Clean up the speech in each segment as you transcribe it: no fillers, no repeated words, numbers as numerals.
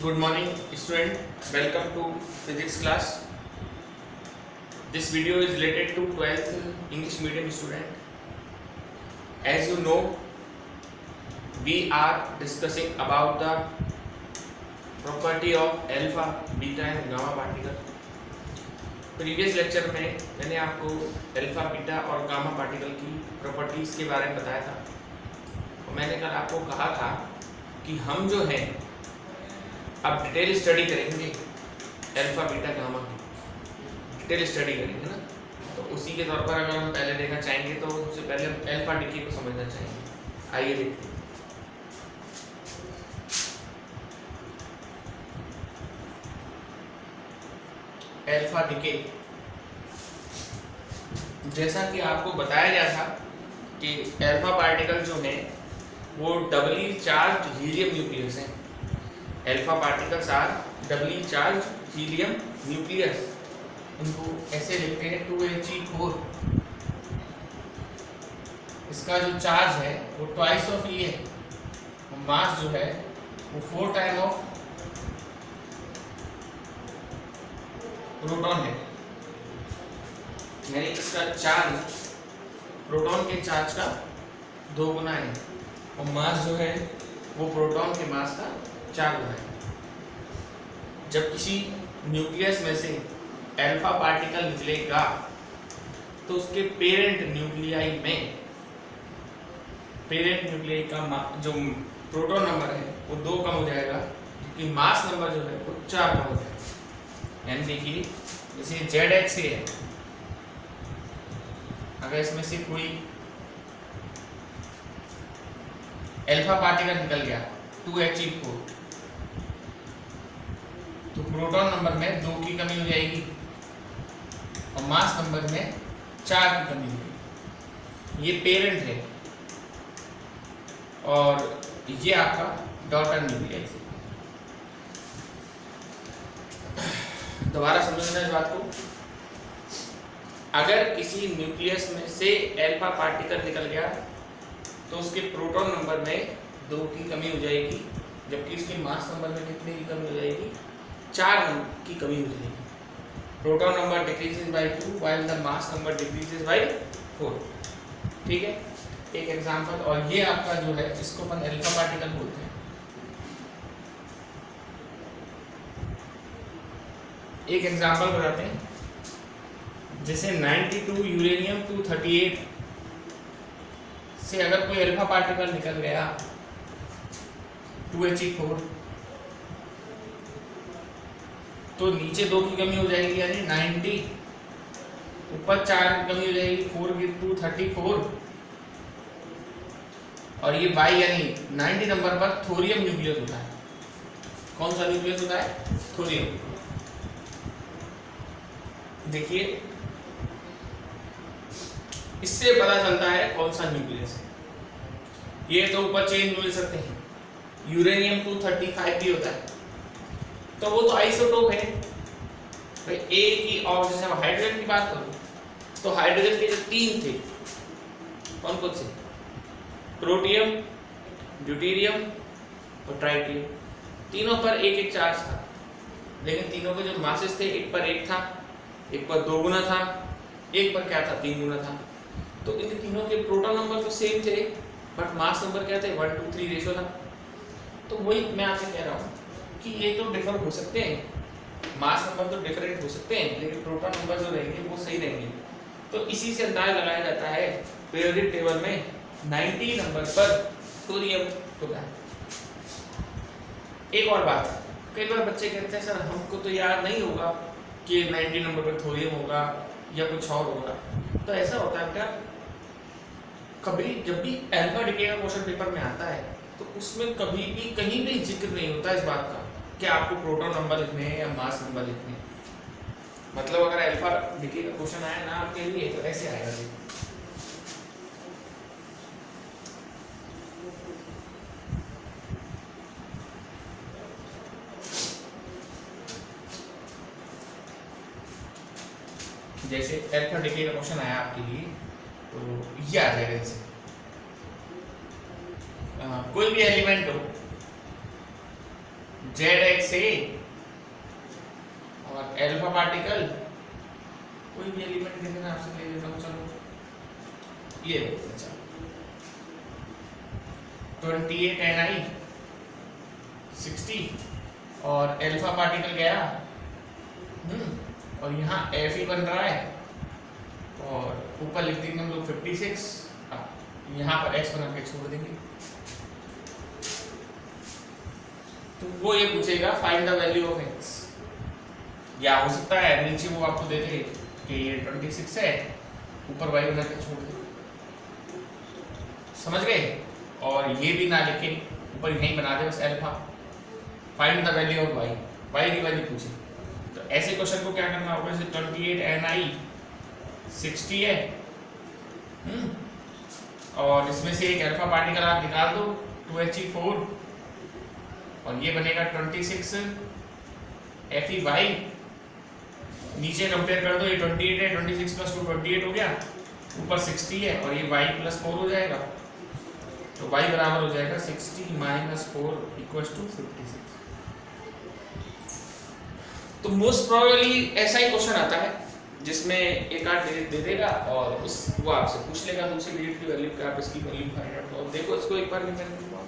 Good morning student, welcome to physics class. This video is related to 12th English medium student. As you know, we are discussing about the property of alpha, beta and gamma particle. Previous lecture में मैंने आपको alpha, beta और gamma particle की properties के बारे में बताया था और मैंने कल आपको कहा था कि हम जो है अब डिटेल स्टडी करेंगे अल्फा, बीटा, गामा की डिटेल स्टडी करेंगे ना। तो उसी के तौर पर अगर हम पहले देखना चाहेंगे तो सबसे पहले अल्फा डिके को समझना चाहेंगे। आइए देखते हैं। अल्फा डिके, जैसा कि आपको बताया गया था कि अल्फा पार्टिकल जो है वो डबली चार्ज हीलियम न्यूक्लियस है। Alpha particles are doubly charge helium nucleus. इनको ऐसे लिखते हैं 2He4। इसका जो चार्ज है वो ट्वाइस ऑफ ये है, मास जो है वो 4 टाइम ऑफ प्रोटॉन है। यानी इसका चार्ज प्रोटॉन के चार्ज का 2 गुना है और मास जो है वो प्रोटॉन के मास का 4 गुना है। जब किसी न्यूक्लियस में से अल्फा पार्टिकल निकलेगा तो उसके पेरेंट न्यूक्लियाई का जो प्रोटॉन नंबर है वो 2 कम हो जाएगा, क्योंकि मास नंबर जो है वो 4 कम हो जाएगा। यानी देखिए जैसे ZH है, अगर इसमें से कोई अल्फा पार्टिकल निकल गया 2He4 तो प्रोटॉन नंबर में 2 की कमी हो जाएगी और मास नंबर में 4 की कमी होगी। ये पेरेंट है और ये आपका डॉटर न्यूक्लियस है। दोबारा समझना इस बात को। अगर किसी न्यूक्लियस में से अल्फा पार्टिकल निकल गया तो उसके प्रोटॉन नंबर में 2 की कमी हो जाएगी, जबकि इसके मास नंबर में कितने की कमी हो जाएगी? 4 की कमी हो जाएगी। Proton number decreases by 2 while the mass number decreases by 4। ठीक है, एक एग्जांपल। और ये आपका जो है इसको अपन अल्फा पार्टिकल बोलते हैं। एक एग्जांपल बताते हैं। जैसे 92 यूरेनियम 238 से अगर कोई अल्फा पार्टिकल निकल गया 2He4 तो नीचे 2 की कमी हो जाएगी, यानी 90, ऊपर 4 की कमी हो जाएगी, 4 की 234 और ये बाई यानी 90 नंबर पर थोरियम न्यूक्लियस होता है। कौन सा न्यूक्लियस होता है? थोरियम। देखिए इससे पता चलता है कौन सा न्यूक्लियस है। ये तो ऊपर चेंज मिल सकते हैं। यूरेनियम 235 भी होता है तो वो तो आइसोटोप है भाई। एक ही, और जैसे हाइड्रोजन की बात करूं तो हाइड्रोजन के जो 3 थे, कौन कौन से? प्रोटियम, ड्यूटेरियम और ट्राइटियम। तीनों पर एक एक चार्ज था, लेकिन तीनों के जो मासेस थे एक पर 1 था, एक पर 2 गुना था, एक पर क्या था? 3 गुना था। तो इन तीनों के प्रोटॉन नंबर तो सेम थे बट मास नंबर क्या थे? 1 to 3 रेशो था। तो वही मैं आपसे कह रहा हूँ कि ये तो डिफर हो सकते हैं, मास नंबर तो डिफरेंट हो सकते हैं, लेकिन प्रोटॉन नंबर जो रहेंगे वो सही रहेंगे। तो इसी से अंदाजा लगाया जाता है पीरियोडिक टेबल में 90 नंबर पर थोरियम होता है। एक और बात, कई बार बच्चे कहते हैं सर हमको तो याद नहीं होगा कि 90 नंबर पर थोरियम होगा या कुछ और होगा। तो ऐसा होता है क्या, कभी जब भी अल्फा डिके का क्वेश्चन पेपर में आता है तो उसमें कभी भी कहीं भी जिक्र नहीं होता इस बात का कि आपको प्रोटॉन नंबर लिखने हैं या मास नंबर लिखने हैं। मतलब अगर अल्फा डिके का क्वेश्चन आया ना आपके लिए तो ऐसे आएगा। जैसे अल्फा डिके का क्वेश्चन आया आपके लिए तो ये आ जाएगा। जैसे कोई भी एलिमेंट हो ZXA और अल्फा पार्टिकल, कोई भी एलिमेंट देखे मैं आपसे ले लेता हूँ, चलो ये अच्छा 28 Ni 60 और अल्फा पार्टिकल गया और यहाँ Fe बन रहा है और ऊपर लिख देंगे हम लोग 56, यहाँ पर x बना के छोड़ देंगे। तो वो ये पूछेगा find the value of x, या हो सकता है नीचे वो आपको दे दे कि ये 26 है, ऊपर y बना के छोड़ दे, समझ गए? और ये भी ना लिखे, ऊपर यहीं बना दे बस alpha, find the value of y, y की वैल्यू पूछे। तो ऐसे क्वेश्चन को क्या करना होगा, जैसे 28 Ni 60 है और इसमें से एक अल्फा पार्टिकल आप निकाल दो 2He4 और ये बनेगा 26 Fe, नीचे कंपेयर कर दो, ये 28 है, 26 + 2 28 हो गया, ऊपर 60 है और ये y + 4 हो जाएगा, तो y बराबर हो जाएगा 60 - 4 = 56। तो मोस्ट प्रोबेबली ऐसा ही क्वेश्चन आता है जिसमें एक आध दे देगा और उस वो आपसे पूछ लेगा मुझसे डिजिट की वैल्यू क्या, आप इसकी वैल्यू फाइंड आउट करो। देखो इसको एक बार मैं दूंगा,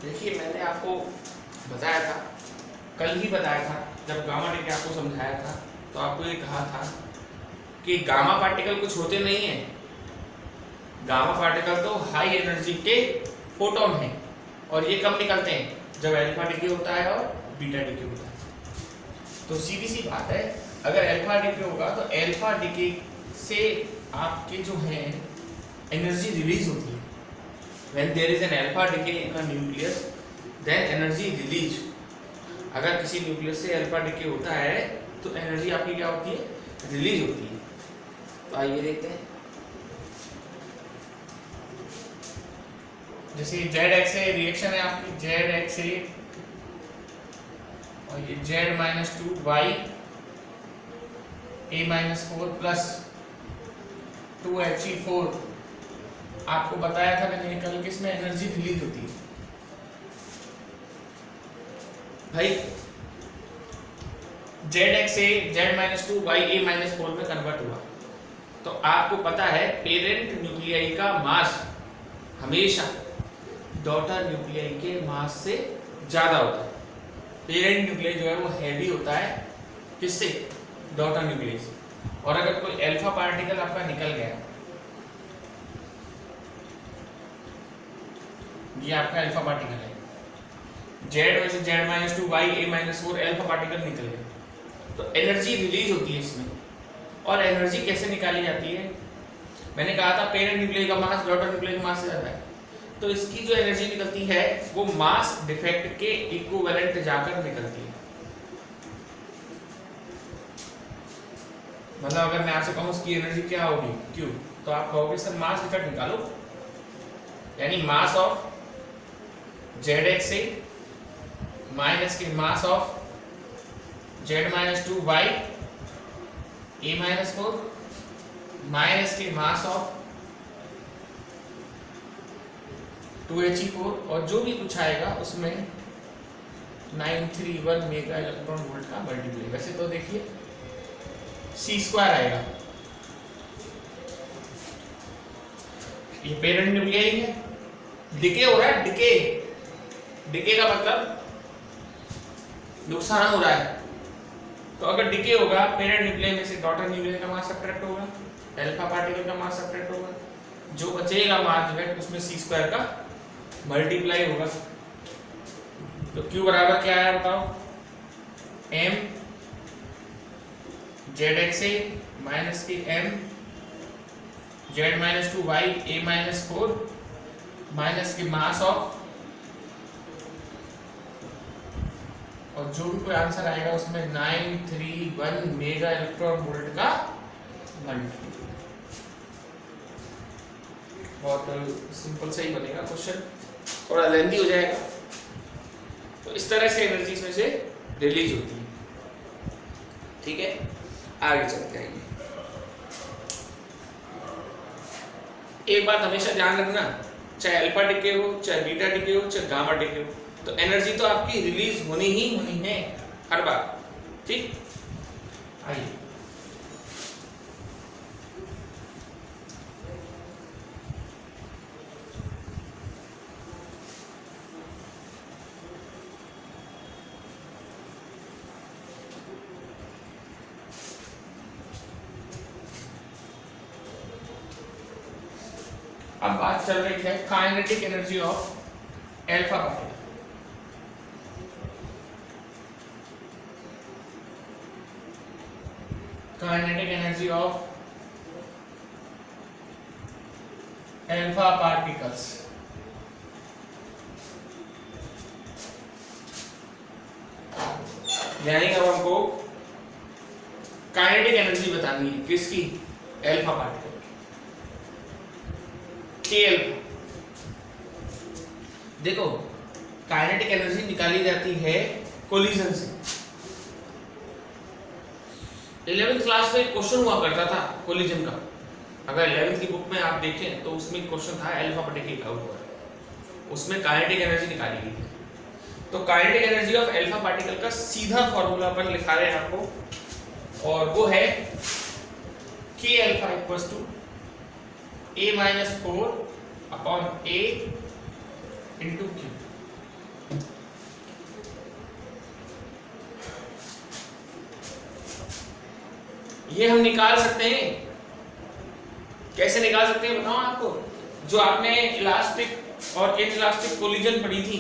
देखिए मैंने आपको बताया था, कल ही बताया था जब गामा रे आपको समझाया था, तो आपको ये कहा था कि गामा पार्टिकल कुछ होते नहीं है, गामा पार्टिकल तो हाई एनर्जी के फोटोन हैं और ये कब निकलते हैं, जब अल्फा डीके होता है और बीटा डीके होता है। तो सीधी सी बात है, अगर अल्फा डीके होगा तो अल्फा डीके से आपके जो है एनर्जी रिलीज होती है। When there is an alpha decay in a nucleus, then energy release। अगर किसी न्यूक्लियस से अल्फा डिके होता है तो एनर्जी आपकी क्या होती है, रिलीज होती है। तो आइए देखते हैं, जैसे ZXA रिएक्शन है आपकी, ZXA और ये Z-2Y A-4 प्लस 2He4, आपको बताया था मैंने कल कि इसमें एनर्जी रिलीज होती है। भाई ZXA Z-2Y A-4 में कन्वर्ट हुआ, तो आपको पता है पेरेंट न्यूक्लियाई का मास हमेशा डॉटर न्यूक्लियाई के मास से ज्यादा होता है। पेरेंट न्यूक्लियाई जो है वो हैवी होता है, किससे, डॉटर न्यूक्लियाई से। और अगर कोई अल्फा पार्टिकल आपका निकल गया, ये आपका अल्फा पार्टिकल है, Z वैसे Z-2Y A-4 अल्फा पार्टिकल निकल गया, तो एनर्जी रिलीज होती है इसमें। और एनर्जी कैसे निकाली जाती है, मैंने कहा था पेरेंट न्यूक्लियाई का मास डॉटर न्यूक्लियाई के मास से ज्यादा है, तो इसकी जो एनर्जी निकलती है वो मास डिफेक्ट के इक्विवेलेंट जाकर निकलती है। मतलब अगर मैं आपसे कहूं इसकी एनर्जी क्या होगी Q, तो आप कहोगे सर मास डिफेक्ट निकालो, यानी मास ऑफ ZXA माइनस के mass of Z-2Y A-4 minus के मास ऑफ 2He4, और जो भी कुछ आएगा उसमें 931 मेगा इलेक्ट्रॉन वोल्ट का मल्टीप्लाई। वैसे तो देखिए C² आएगा, ये पेरेंट न्यूक्लियाई है, डिके हो रहा है, डिके का मतलब नुकसान हो रहा है। तो अगर डिके होगा पेरेंट न्यूक्लियाई में से डॉटर न्यूक्लियाई का मास सब्ट्रैक्ट होगा, अल्फा पार्टिकल का मास सब्ट्रैक्ट होगा, जो बचेगा मास डिफेक्ट उसमें C² का मल्टीप्लाई होगा। तो Q बराबर क्या है बताओ, M ZXA माइनस के M Z-2Y A-4 माइनस के मास ऑफ, और जो भी कोई आंसर आएगा उसमें 931 मेगा इलेक्ट्रॉन वोल्ट का मल्टीप्लाई। बहुत सिंपल से ही बनेगा क्वेश्चन, थोड़ा लेंथी हो जाएगा तो इस तरह से एनर्जी इसमें से रिलीज होती है। ठीक है, आगे चलते हैं। एक बात हमेशा ध्यान रखना, चाहे अल्फा डिके हो, चाहे बीटा डिके हो, चाहे गामा डिके हो, तो एनर्जी तो आपकी रिलीज होनी ही होनी है हर बार। ठीक, आइए अब बात चल रही है kinetic energy of alpha particle. Kinetic energy of alpha particles. यानी अब हमको काइनेटिक एनर्जी बतानी है किसकी, एल्फा पार्टिकल की। देखो काइनेटिक एनर्जी निकाली जाती है कोलिजन से। 11th क्लास में एक क्वेश्चन हुआ करता था कोलिजन का, अगर 11th की बुक में आप देखें तो उसमें क्वेश्चन था एल्फा पार्टिकल का ऊपर, उसमें काइनेटिक एनर्जी निकाली गई थी। तो kinetic energy of alpha particle का सीधा फॉर्मूला पर लिखा रहे हैं आपको, और वो है k alpha equals to a-4 upon a into q। ये हम निकाल सकते हैं। कैसे निकाल सकते हैं बताओ आपको? जो आपने इलास्टिक और इनइलास्टिक कोलिजन पढ़ी थी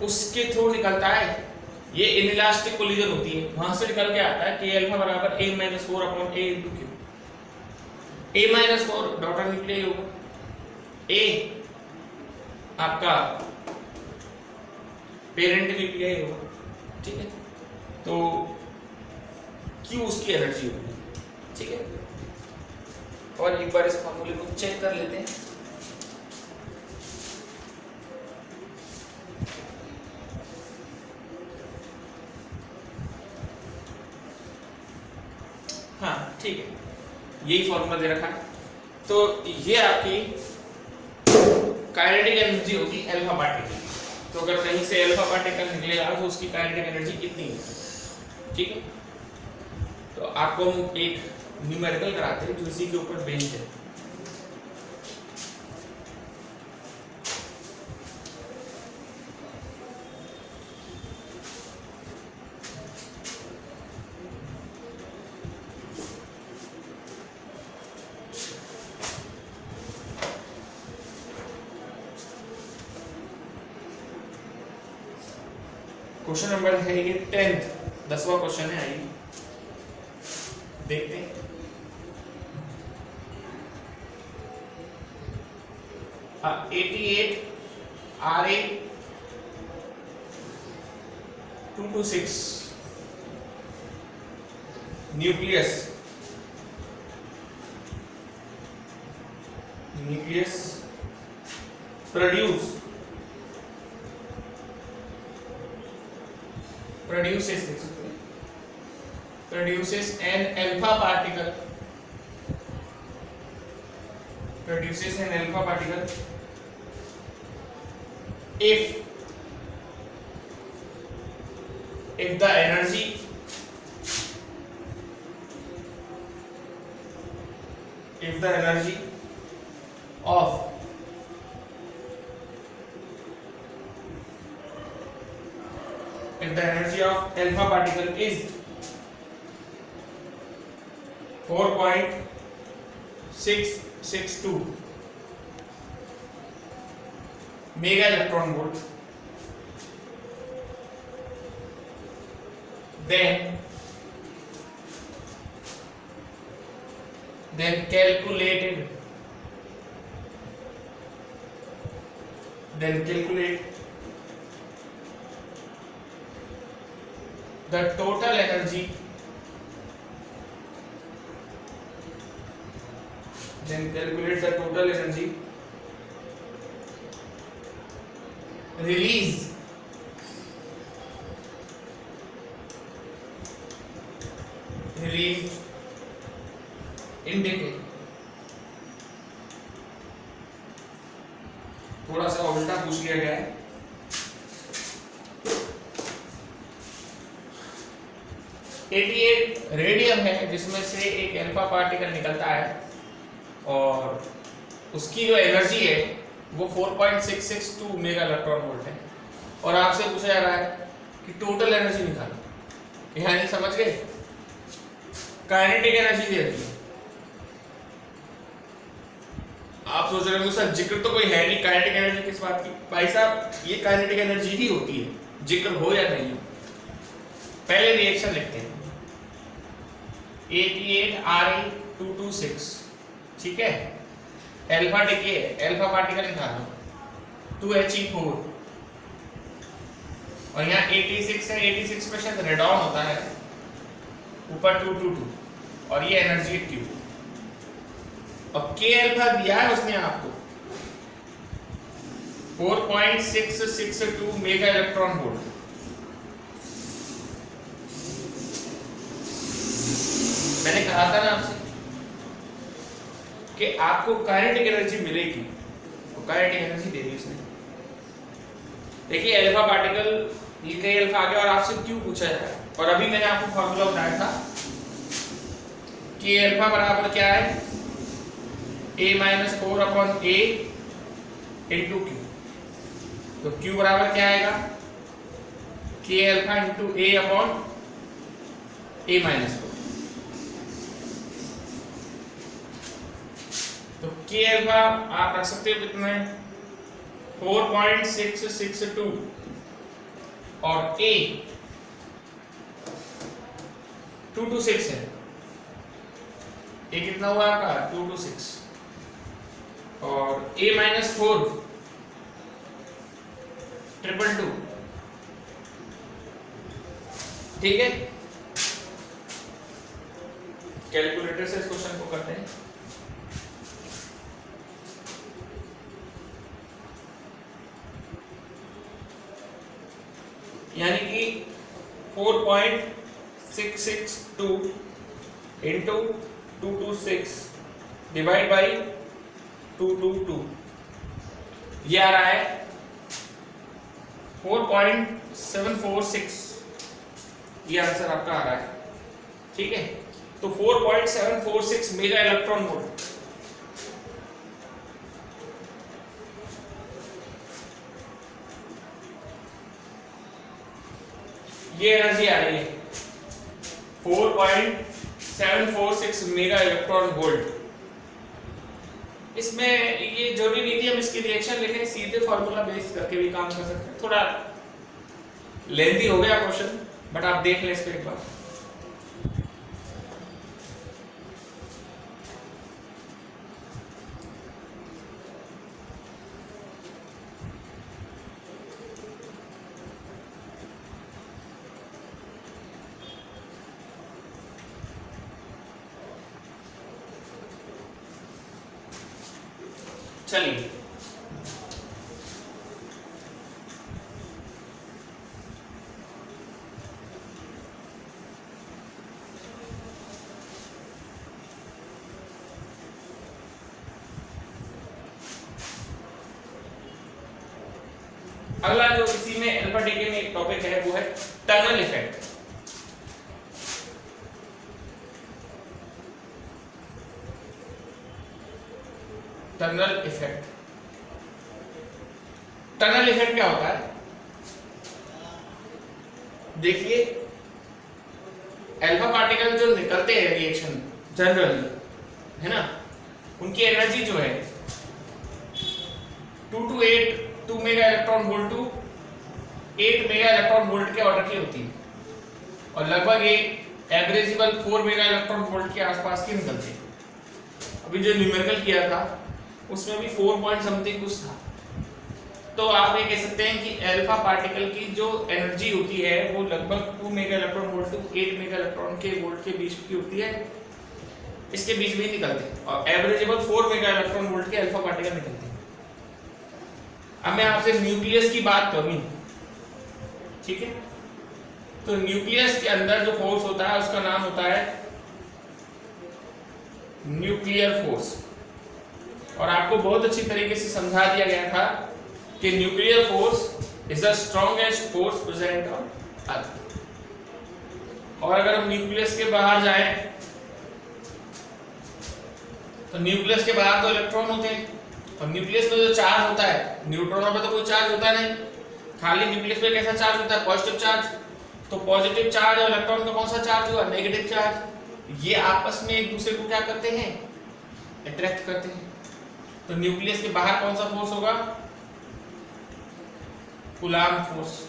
उसके थ्रू निकलता है। ये इनइलास्टिक कोलिजन होती है, वहां से निकल के आता है k अल्फा बराबर a-4 upon a into q। a-4 daughter निकले होगा, a आपका पेरेंट न्यूक्लियाई होगा, ठीक है, तो Q उसकी एनर्जी होगी। ठीक है, और एक बार इस फॉर्मूले को चेक कर लेते हैं। हाँ ठीक है, यही फॉर्मूला दे रखा है। तो ये आपकी काइनेटिक एनर्जी होगी एल्फा पार्टिकल। तो अगर कहीं से एल्फा पार्टिकल निकलेगा तो उसकी काइनेटिक एनर्जी कितनी है, ठीक है। तो आपको हम एक न्यूमेरिकल कराते हैं जो इसी के ऊपर बेस्ड है। क्वेश्चन नंबर है ये 10वां क्वेश्चन है, आइए देखते हैं। हाँ, 88 RA 226 nucleus produces an alpha particle if the energy of alpha particle is 4.662 mega electron volt, then calculate the total energy released believe in decay। थोड़ा सा उल्टा पूछ लिया गया है। रेडियम है जिसमें से एक अल्फा पार्टिकल निकलता है और उसकी जो एनर्जी है वो 4.662 मेगा इलेक्ट्रॉन वोल्ट है और आपसे पूछा जा रहा है कि टोटल एनर्जी निकालो। यहाँ नहीं समझ गए? काइनेटिक एनर्जी दे रही है। आप सोच रहे हो सर जिक्र तो कोई है नहीं, काइनेटिक एनर्जी किस बात की? भाई साहब ये काइनेटिक एनर्जी ही होती है, जिक्र हो या नहीं हो। पहले रिएक्शन लिखते हैं 88Re226, ठीक है। अल्फा डिके, अल्फा पार्टिकल निकालो 2He4 और यहाँ 86 है, 86 में शायद रेडॉन होता है, ऊपर 222 और ये एनर्जी Q और K अल्फा दिया है उसने आपको 4.662 मेगा इलेक्ट्रॉन वोल्ट। मैंने कहा था ना आपसे कि आपको काइनेटिक एनर्जी मिलेगी, तो काइनेटिक एनर्जी दे दी उसने। देखिए अल्फा पार्टिकल ये कई अल्फा आ गया और आपसे क्यों पूछा जा रहा है। और अभी मैंने आपको फॉर्मूला बताया था कि अल्फा बराबर क्या है A-4/A इंटू Q। तो Q बराबर क्या आएगा K अल्फा इंटू A/A-4। तो K अल्फा आप रख सकते हो कितना है 4.662 और A 226 है। A कितना हुआ आपका 226 और A-4 222, ठीक है। कैलकुलेटर से इस क्वेश्चन को करते हैं। यानी कि 4.662 इंटू 226 डिवाइड बाई 222 ये आ रहा है 4.746। ये आंसर आपका आ रहा है, ठीक है। तो 4.746 मेगा इलेक्ट्रॉन वोल्ट ये एनर्जी आ रही है 4.746 मेगा इलेक्ट्रॉन वोल्ट। इसमें ये जरूरी नहीं थी हम इसकी रिएक्शन लिखें, सीधे फार्मूला बेस करके भी काम कर सकते हैं। थोड़ा लेंथी हो गया क्वेश्चन, बट आप देख लें इसको एक बार। चलिए अगला जो इसी में अल्फा डीके में एक टॉपिक है वो है tunnel effect. Tunnel effect, tunnel effect क्या होता है? देखिए अल्फा पार्टिकल जो निकलते हैं रिएक्शन जनरली, है ना, उनकी एनर्जी जो है 2 mega electron volt to 8 mega electron volt के ऑर्डर की होती है और लगभग ये एवरेजेबल 4 मेगा इलेक्ट्रॉन वोल्ट के आसपास की निकलती है। अभी जो न्यूमेरिकल किया था उसमें भी 4 पॉइंट समथिंग कुछ था। तो आप ये कह सकते हैं कि अल्फा पार्टिकल की जो एनर्जी होती है वो लगभग 2 mega electron volt to 8 mega electron के वोल्ट के बीच की होती है, इसके बीच में निकलते हैं और एवरेजेबल 4 मेगा इलेक्ट्रॉन वोल्ट के अल्फा पार्टिकल निकलते हैं। अब मैं आपसे न्यूक्लियस की बात करूं, ठीक है, तो न्यूक्लियस के अंदर जो फोर्स होता है उसका नाम होता है न्यूक्लियर फोर्स। और आपको बहुत अच्छी तरीके से समझा दिया गया था कि nuclear force is the strongest force present on earth. और अगर हम न्यूक्लियस के बाहर जाएं तो न्यूक्लियस के बाहर तो इलेक्ट्रॉन होते हैं, और न्यूक्लियस में जो चार्ज होता है, न्यूट्रॉनों पे तो कोई चार्ज होता नहीं, खाली न्यूक्लियस पे कैसा चार्ज होता है, पॉजिटिव चार्ज। तो पॉजिटिव चार्ज और इलेक्ट्रॉन का कौन सा चार्ज हुआ, नेगेटिव चार्ज। ये आपस में एक दूसरे को क्या करते हैं, अट्रैक्ट करते हैं। तो न्यूक्लियस के बाहर कौन सा फोर्स होगा, कूलाम्ब फोर्स।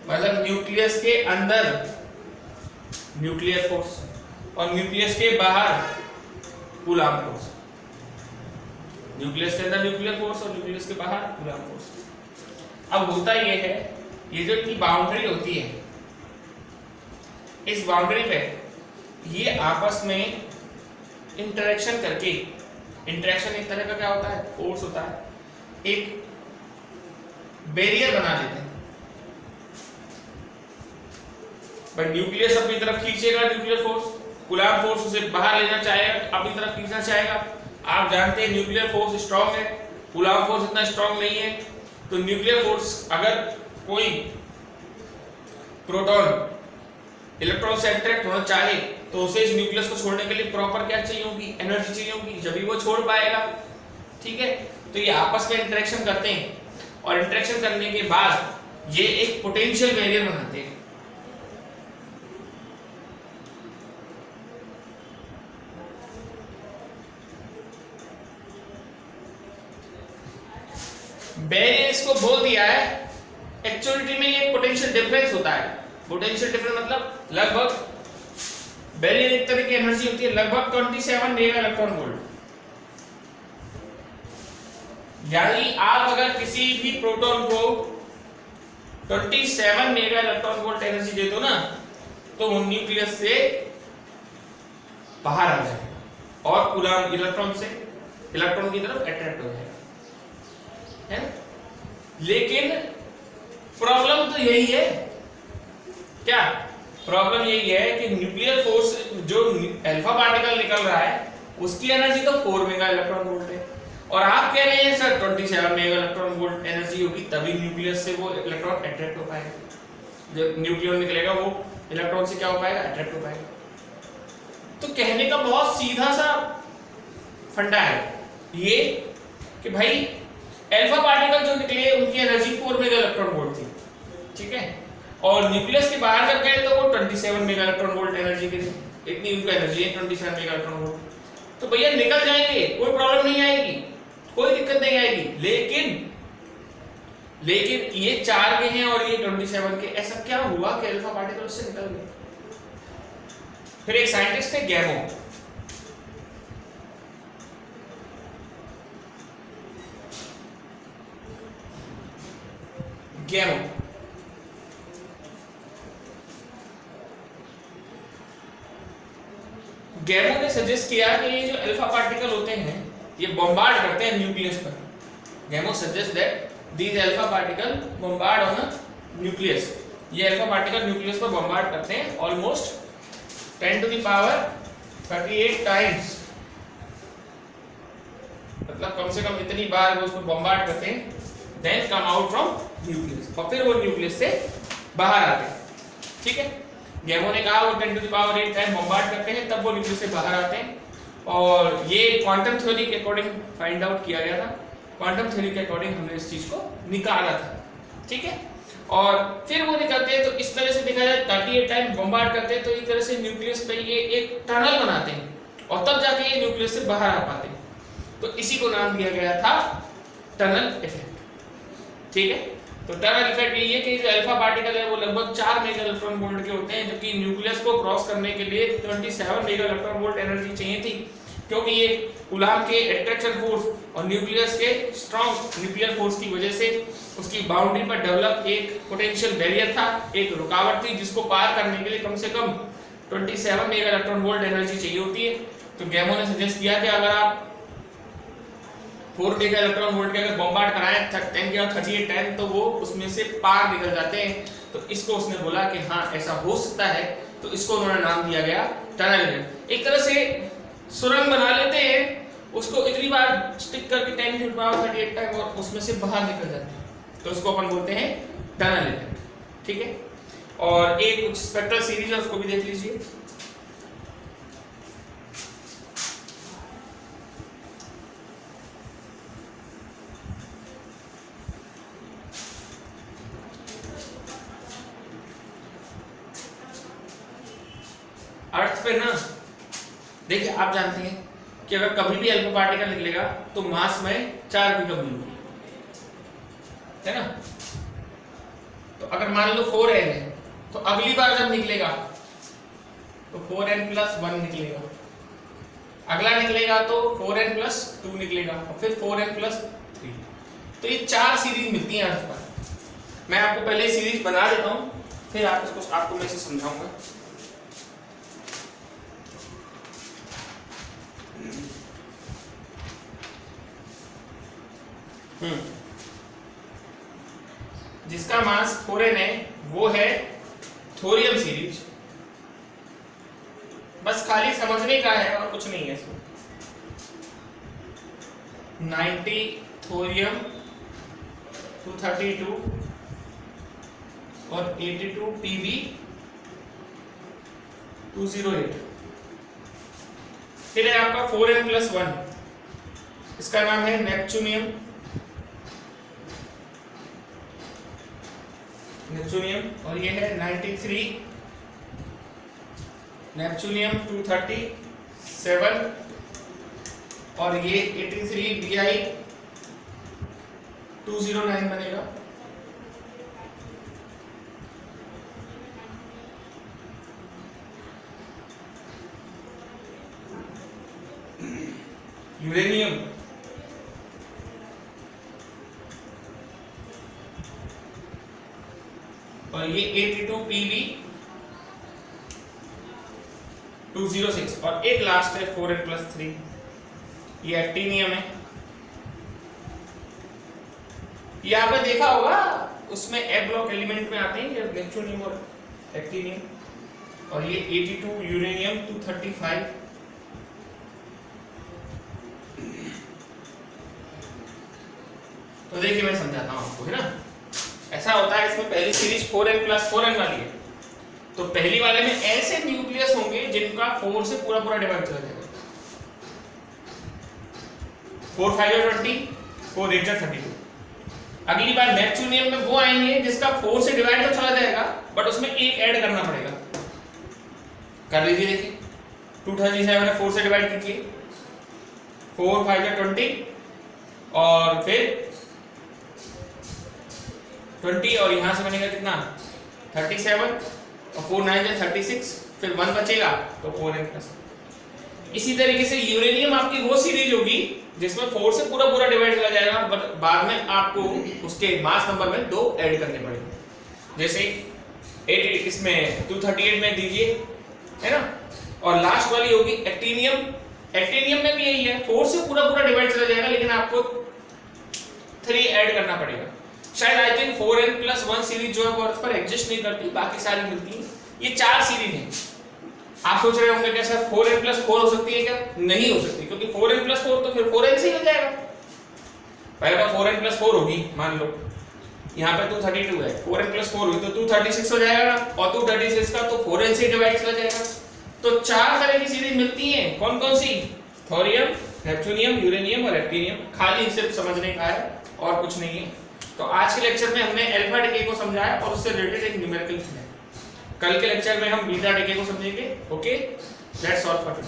मतलब न्यूक्लियस के अंदर न्यूक्लियर फोर्स और न्यूक्लियस के बाहर कूलाम्ब फोर्स। न्यूक्लियस के अंदर न्यूक्लियर फोर्स और न्यूक्लियस के बाहर कूलाम्ब फोर्स। अब होता यह है, ये जो की बाउंड्री होती है, इस बाउंड्री पे ये आपस में इंटरेक्शन करके, इंटरेक्शन एक तरह का क्या होता है, फोर्स होता है, एक बैरियर बना देते हैं। भाई न्यूक्लियस अपनी तरफ खींचेगा न्यूक्लियर फोर्स, कूलाम्ब फोर्स उसे बाहर लेना चाहेगा, अपनी तरफ खींचना चाहेगा। आप जानते हैं न्यूक्लियर फोर्स स्ट्रांग है, कूलाम्ब फोर्स इतना स्ट्रांग नहीं है। तो न्यूक्लियर फोर्स, अगर कोई प्रोटॉन इलेक्ट्रॉन से अट्रैक्ट होना चाहे तो उसे इस न्यूक्लियस को छोड़ने के लिए प्रॉपर क्या चाहिए होगी, एनर्जी चाहिए होगी, जब भी वो छोड़ पाएगा। ठीक है, तो ये आपस में इंटरेक्शन करते हैं, और इंटरेक्शन करने के बाद ये एक पोटेंशियल बैरियर बनाते हैं। बैरियर इसको बोल दिया है, एक्चुअलिटी में ये पोटेंशियल डिफरेंस होता है। पोटेंशियल डिफरेंस मतलब लगभग, बैरियर एक तरह की एनर्जी होती है लगभग 27 मेगा इलेक्ट्रॉन वोल्ट। यानी आप अगर किसी भी प्रोटॉन को 27 मेगा इलेक्ट्रॉन वोल्ट एनर्जी दे दो ना, तो वो न्यूक्लियस से बाहर आ जाएगा और कूलाम्ब इलेक्ट्रॉन से इलेक्ट्रॉन की तरफ अट्रैक्ट हो जाएगा, है ना। लेकिन प्रॉब्लम तो यही है, क्या प्रॉब्लम यही है कि न्यूक्लियर फोर्स जो अल्फा पार्टिकल निकल रहा है उसकी एनर्जी तो 4 मेगा इलेक्ट्रॉन वोल्ट है, और आप कह रहे हैं sir 27 mega electron volt energy होगी तभी न्यूक्लियस से वो इलेक्ट्रॉन अट्रैक्ट हो पाएगा। जब न्यूक्लियन निकलेगा वो इलेक्ट्रॉन से क्या हो पाएगा, अट्रैक्ट हो पाएगा। तो कहने का बहुत सीधा सा फंडा है ये कि भाई अल्फा पार्टिकल जो निकले उनकी एनर्जी 4 मेगा इलेक्ट्रॉन वोल्ट थी, ठीक है, और न्यूक्लियस के बाहर जब गए तो वो 27 मेगा इलेक्ट्रॉन वोल्ट एनर्जी के थे, इतनी उनकी एनर्जी है 27 मेगा इलेक्ट्रॉन वोल्ट। तो भैया निकल जाएंगे, कोई प्रॉब्लम नहीं आएगी, कोई दिक्कत नहीं आएगी। लेकिन ये 4 के हैं और ये 27 के, ऐसा क्या हुआ कि अल्फा पार्टिकल उससे निकल गए। फिर एक साइंटिस्ट है गैमो, गैमो ने सजेस्ट किया कि ये जो अल्फा पार्टिकल होते हैं ये बॉम्बार्ड करते हैं न्यूक्लियस पर। Gamow suggest that these alpha particle bombard on a nucleus। ये अल्फा पार्टिकल न्यूक्लियस पर बॉम्बार्ड करते हैं almost 10 to the power 38 times, मतलब कम से कम इतनी बार वो उसको बॉम्बार्ड करते हैं, then come out from nucleus, और फिर वो न्यूक्लियस से बाहर आते हैं। ठीक है, गैमो ने कहा वो 10 to the power 8 time bombard करते हैं तब वो न्यूक्लियस से बाहर आते हैं, और ये क्वांटम थ्योरी के अकॉर्डिंग फाइंड आउट किया गया था। क्वांटम थ्योरी के अकॉर्डिंग हमने इस चीज को निकाला था, ठीक है। और फिर वो निकालते हैं तो इस तरह से देखा जाए 38 टाइम बॉम्बार्ड करते हैं तो इस तरह से न्यूक्लियस पे ये एक टनल बनाते हैं और तब जाके ये न्यूक्लियस से बाहर आ पाते हैं। तो इसी को नाम दिया गया था टनल इफेक्ट, ठीक है। तो टनल इफेक्ट ये है कि जो अल्फा पार्टिकल है वो लगभग 4 मेगा इलेक्ट्रॉन वोल्ट के होते हैं, जबकि न्यूक्लियस को क्रॉस करने के लिए 27 मेगा इलेक्ट्रॉन वोल्ट एनर्जी चाहिए थी, क्योंकि ये कूलाम्ब के अट्रैक्शन फोर्स और न्यूक्लियस के स्ट्रॉन्ग न्यूक्लियर फोर्स की वजह से उसकी बाउंड्री पर डेवलप एक पोटेंशियल बैरियर था, एक रुकावट थी जिसको पार करने के लिए कम से कम 27 मेगा इलेक्ट्रॉन वोल्ट एनर्जी चाहिए होती है। तो गैमो ने सजेस्ट किया कि अगर आप 4 मेगा इलेक्ट्रॉन वोल्ट के अगर बॉम्बार्ड कराएं 10 या 38 टाइम तो वो उसमें से पार निकल जाते हैं। तो इसको उसने बोला कि हाँ ऐसा हो सकता है, तो तो इसको उन्होंने नाम दिया गया टनल इफेक्ट। एक तरह से सुरंग बना लेते हैं, उसको इतनी बार स्टिक करके 10⁻38 तक और उसमें से बाहर निकल जाते हैं, तो उसको अपन बोलते हैं टनल इफेक्ट। ठीक है, और एक कुछ स्पेक्ट्रल सीरीज है उसको भी देख लीजिए। अर्थ पे ना देखिए, आप जानते हैं कि अगर कभी भी अल्फा पार्टिकल निकलेगा तो मास में 4 की कमी होगी, है ना। तो अगर मान लो 4n है तो अगली बार जब निकलेगा तो 4n+1 निकलेगा, अगला निकलेगा तो 4n+2 निकलेगा और फिर 4n+3। तो ये 4 सीरीज मिलती हैं अर्थ पर। मैं आपको पहले सीरीज बना देता हूं, फिर आपको मैं इसे समझाऊंगा। जिसका मास 4n है वो है थोरियम सीरीज। बस खाली समझने का है और कुछ नहीं है इसमें। 90 थोरियम 232 और 82 Tb 208। फिर है आपका 4n+1, इसका नाम है नेपच्यूनियम और ये है 93 नेपच्यूनियम 237 और ये 83 Bi 209 बनेगा। यूरेनियम और ये 82 Pb 206 और एक लास्ट है 4n+3, ये एक्टिनियम है। यहाँ पे देखा होगा उसमें ए ब्लॉक एलिमेंट में आते हैं नेपच्यूनियम और एक्टिनियम। और ये 82 यूरेनियम 235। तो देखिए मैं समझाता हूं आपको, है ना। ऐसा होता है, इसमें पहली सीरीज 4n+4n वाली है, तो पहली वाले में ऐसे न्यूक्लियस होंगे जिनका 4 से पूरा डिवाइड चला जाएगा। 4 5 20, 4 8 32। अगली बार नेपच्यूनियम में वो आएंगे जिसका 4 से डिवाइड तो चला जाएगा बट उसमें एक ऐड करना पड़ेगा। कर लीजिए, देखिए 237 है, 4 से डिवाइड कीजिए, 4 5 20 और फिर 20 और यहां से बनेगा कितना 37 और 4 9 36, फिर 1 बचेगा तो 4n+। इसी तरीके से यूरेनियम आपकी वो सीरीज होगी जिसमें 4 से पूरा डिवाइड चला जाएगा, बट बाद में आपको उसके मास नंबर में 2 ऐड करने पड़ेंगे। जैसे 8 इसमें 238 में दीजिए, है ना। और लास्ट वाली होगी एक्टिनियम। एक्टिनियम में भी यही है, 4 से पूरा डिवाइड चला जाएगा लेकिन आपको 3 ऐड करना पड़ेगा। शायद आई थिंक 4n+1 सीरीज जो है वो अर्थ पर एग्जिस्ट नहीं करती, बाकी सारी मिलती है। ये 4 सीरीज हैं। आप सोच रहे होंगे क्या सर 4n+4 हो सकती है क्या? नहीं हो सकती, क्योंकि 4n+4 तो फिर 4n से ही हो जाएगा। पहले तो 4n+4 होगी, मान लो यहाँ पे 232 है, 4n+4 हुई तो 236 हो जाएगा ना, और 236 का तो 4n से डिवाइड चला जाएगा। तो 4 तरह की सीरीज मिलती हैं। कौन कौन सी? थोरियम, नेपच्यूनियम, यूरेनियम और एक्टिनियम। खाली सिर्फ समझने का है और कुछ नहीं है। तो आज के लेक्चर में हमने अल्फा डिके को समझाया और उससे रिलेटेड एक न्यूमेरिकल है। कल के लेक्चर में हम बीटा डिके को समझेंगे। Okay, that's all for today.